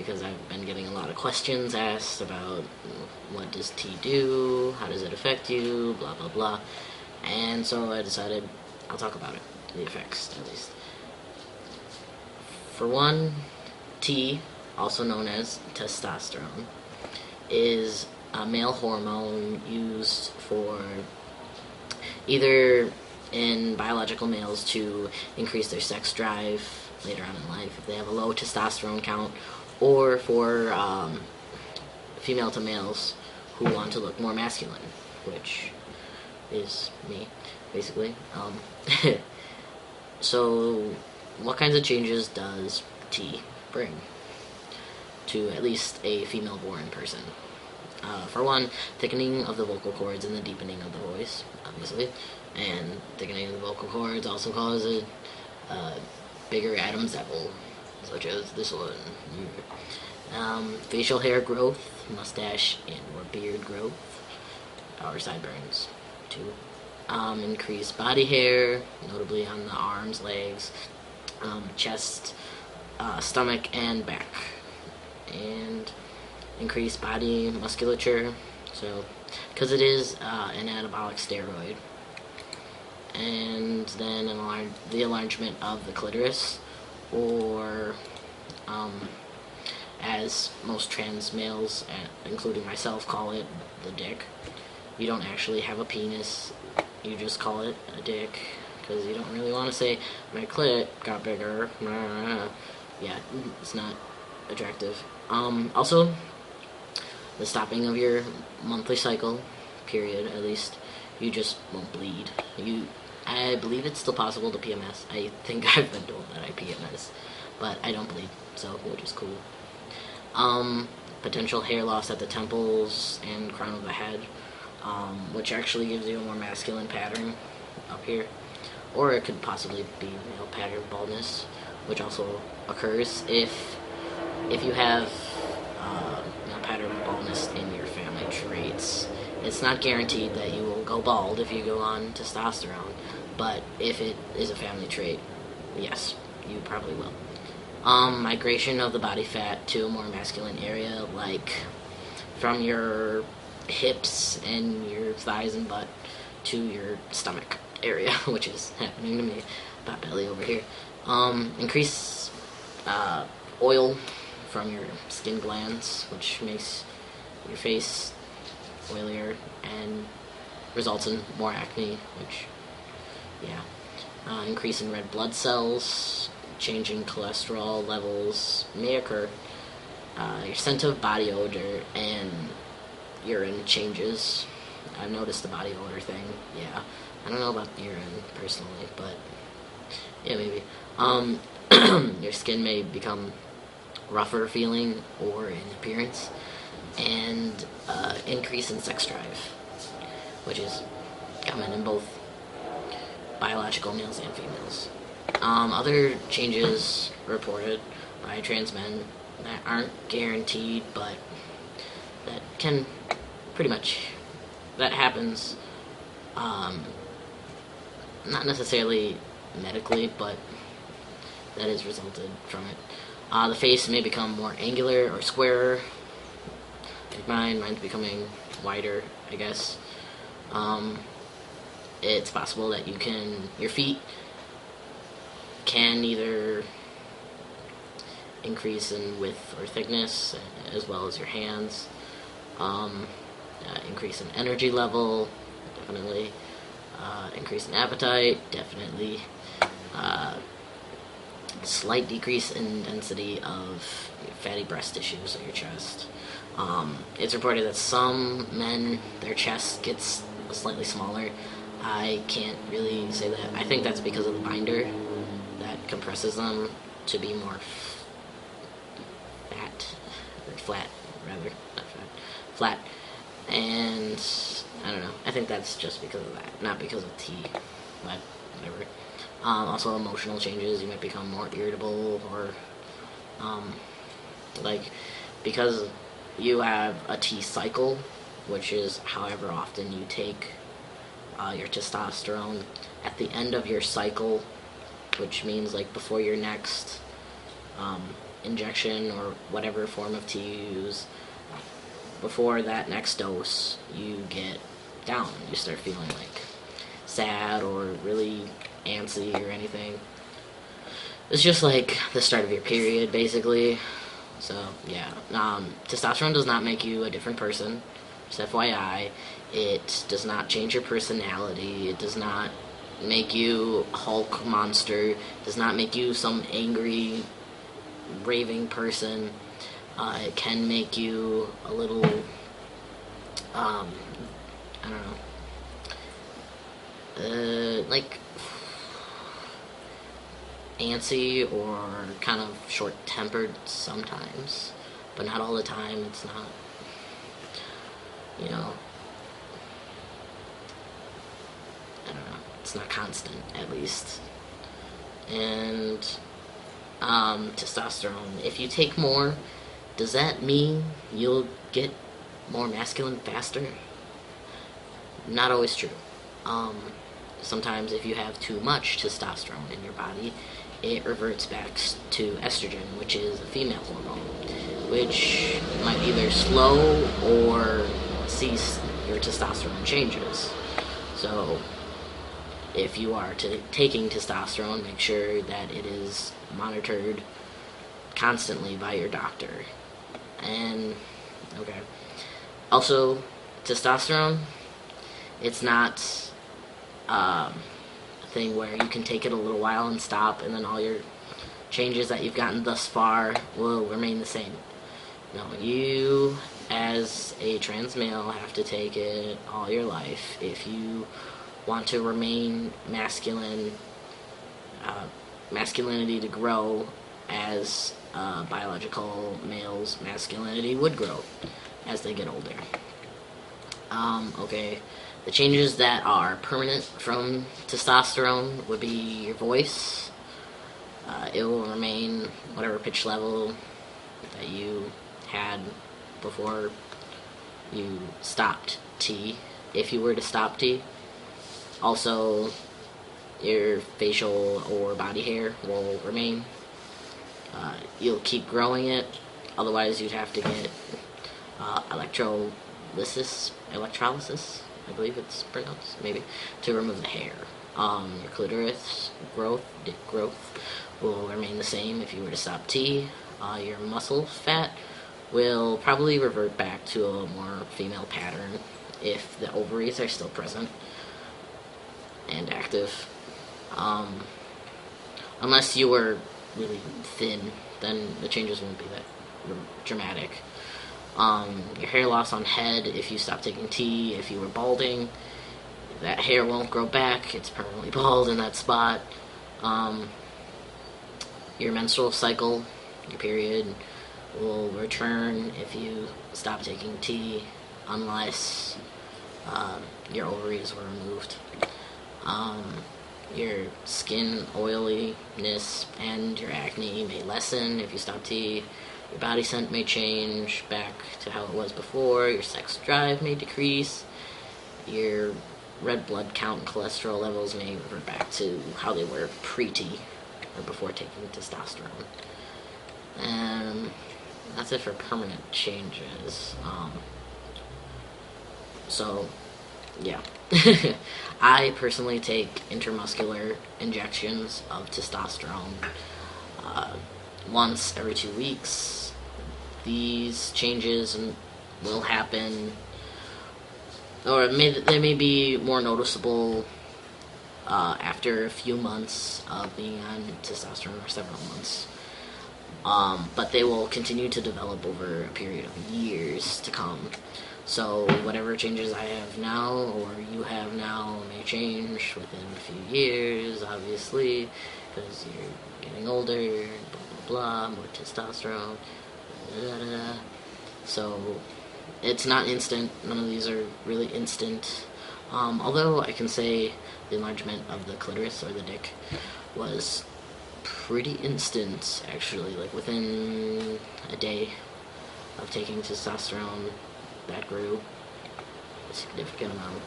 because I've been getting a lot of questions asked about what does tea do, how does it affect you, blah blah blah. And so I decided I'll talk about it, the effects at least. For one, tea, also known as testosterone, is a male hormone used for either in biological males to increase their sex drive later on in life if they have a low testosterone count, or for female to males who want to look more masculine, which is me, basically. So, what kinds of changes does tea bring to at least a female-born person? For one, thickening of the vocal cords and the deepening of the voice, obviously. And thickening of the vocal cords also causes bigger Adam's apple, such as this one. Facial hair growth, mustache and or beard growth, or sideburns, too. Increased body hair, notably on the arms, legs, chest, stomach, and back. And increased body musculature, so because it is an anabolic steroid. And then the enlargement of the clitoris, or as most trans males, including myself, call it the dick. You don't actually have a penis, you just call it a dick, because you don't really want to say, my clit got bigger. Yeah, it's not attractive. Also, the stopping of your monthly cycle, period, at least, you just won't bleed. I believe it's still possible to PMS. I think I've been told that I PMS, but I don't bleed, so which is cool. Potential hair loss at the temples and crown of the head, which actually gives you a more masculine pattern up here. Or it could possibly be, pattern baldness, which also occurs if you have pattern baldness in your family traits. It's not guaranteed that you will go bald if you go on testosterone, but if it is a family trait, yes, you probably will. Migration of the body fat to a more masculine area, like from your hips and your thighs and butt to your stomach area, which is happening to me, pot belly over here. Increase oil from your skin glands, which makes your face oilier and results in more acne, which, yeah. Increase in red blood cells, changing cholesterol levels may occur. Your scent of body odor and urine changes. I've noticed the body odor thing, yeah. I don't know about urine personally, but yeah, maybe. Your skin may become rougher feeling or in appearance, and increase in sex drive, which is common in both biological males and females. Other changes reported by trans men that aren't guaranteed, but that can pretty much, that happens, not necessarily medically, but that has resulted from it. The face may become more angular or squarer, like mine's becoming wider, I guess. It's possible that your feet can either increase in width or thickness, as well as your hands. Increase in energy level, definitely. Increase in appetite, definitely. Slight decrease in density of fatty breast tissues of your chest. It's reported that some men, their chest gets slightly smaller. I can't really say that. I think that's because of the binder that compresses them to be more fat, or flat, rather, not fat, flat. And I don't know. I think that's just because of that, not because of tea, but whatever. Also, emotional changes. You might become more irritable, or because you have a T cycle, which is however often you take your testosterone. At the end of your cycle, which means before your next injection or whatever form of tea you use, before that next dose, you get down. You start feeling like sad or really antsy or anything. It's just like the start of your period, basically. So, yeah. Testosterone does not make you a different person. Just FYI. It does not change your personality. It does not make you a Hulk monster. It does not make you some angry, raving person. It can make you a little, I don't know, like antsy or kind of short-tempered sometimes, but not all the time. It's not, you know, I don't know, it's not constant, at least. And testosterone, if you take more, does that mean you'll get more masculine faster? Not always true. Sometimes if you have too much testosterone in your body, it reverts back to estrogen, which is a female hormone, which might either slow or cease your testosterone changes. So if you are taking testosterone, make sure that it is monitored constantly by your doctor. And, okay. Also, testosterone, it's not a thing where you can take it a little while and stop, and then all your changes that you've gotten thus far will remain the same. No, you, as a trans male, have to take it all your life if you want to remain masculine, masculinity to grow as biological male's masculinity would grow as they get older. Okay, the changes that are permanent from testosterone would be your voice. It will remain whatever pitch level that you had before you stopped tea, if you were to stop tea. Also, your facial or body hair will remain. You'll keep growing it, otherwise you'd have to get electrolysis, I believe it's pronounced, maybe, to remove the hair. Your clitoris dick growth, will remain the same if you were to stop tea. Your muscle fat will probably revert back to a more female pattern if the ovaries are still present and active. Unless you were really thin, then the changes won't be that dramatic. Your hair loss on head, if you stop taking tea, if you were balding, that hair won't grow back, it's permanently bald in that spot. Your menstrual cycle, your period, will return if you stop taking tea, unless your ovaries were removed. Your skin oiliness and your acne may lessen if you stop tea. Your body scent may change back to how it was before. Your sex drive may decrease. Your red blood count and cholesterol levels may revert back to how they were pre-tea or before taking testosterone. And that's it for permanent changes. So, yeah. I personally take intramuscular injections of testosterone once every 2 weeks. These changes will happen, or they may be more noticeable after a few months of being on testosterone, or several months. But they will continue to develop over a period of years to come. So whatever changes I have now, or you have now, may change within a few years, obviously, because you're getting older, blah, blah, blah, more testosterone, da, da, da. So it's not instant. None of these are really instant. Although I can say the enlargement of the clitoris, or the dick, was pretty instant, actually. Like within a day of taking testosterone, that grew a significant amount.